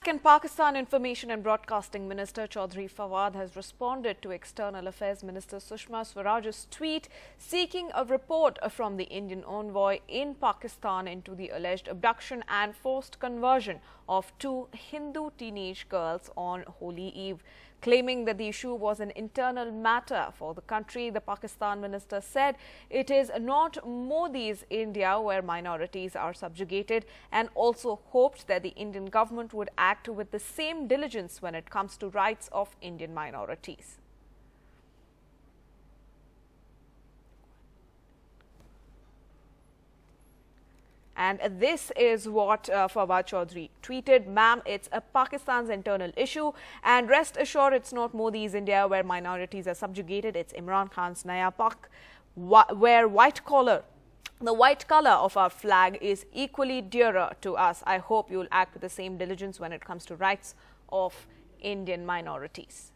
In Pakistan, Information and Broadcasting Minister Chaudhry Fawad has responded to External Affairs Minister Sushma Swaraj's tweet seeking a report from the Indian envoy in Pakistan into the alleged abduction and forced conversion of two Hindu teenage girls on Holi Eve. Claiming that the issue was an internal matter for the country, the Pakistan minister said it is not Modi's India where minorities are subjugated, and also hoped that the Indian government would act with the same diligence when it comes to rights of Indian minorities. And this is what Fawad Chaudhry tweeted. Ma'am, it's a Pakistan's internal issue, and rest assured it's not Modi's India where minorities are subjugated. It's Imran Khan's Naya Pak, where the white color of our flag is equally dearer to us. I hope you'll act with the same diligence when it comes to rights of Indian minorities.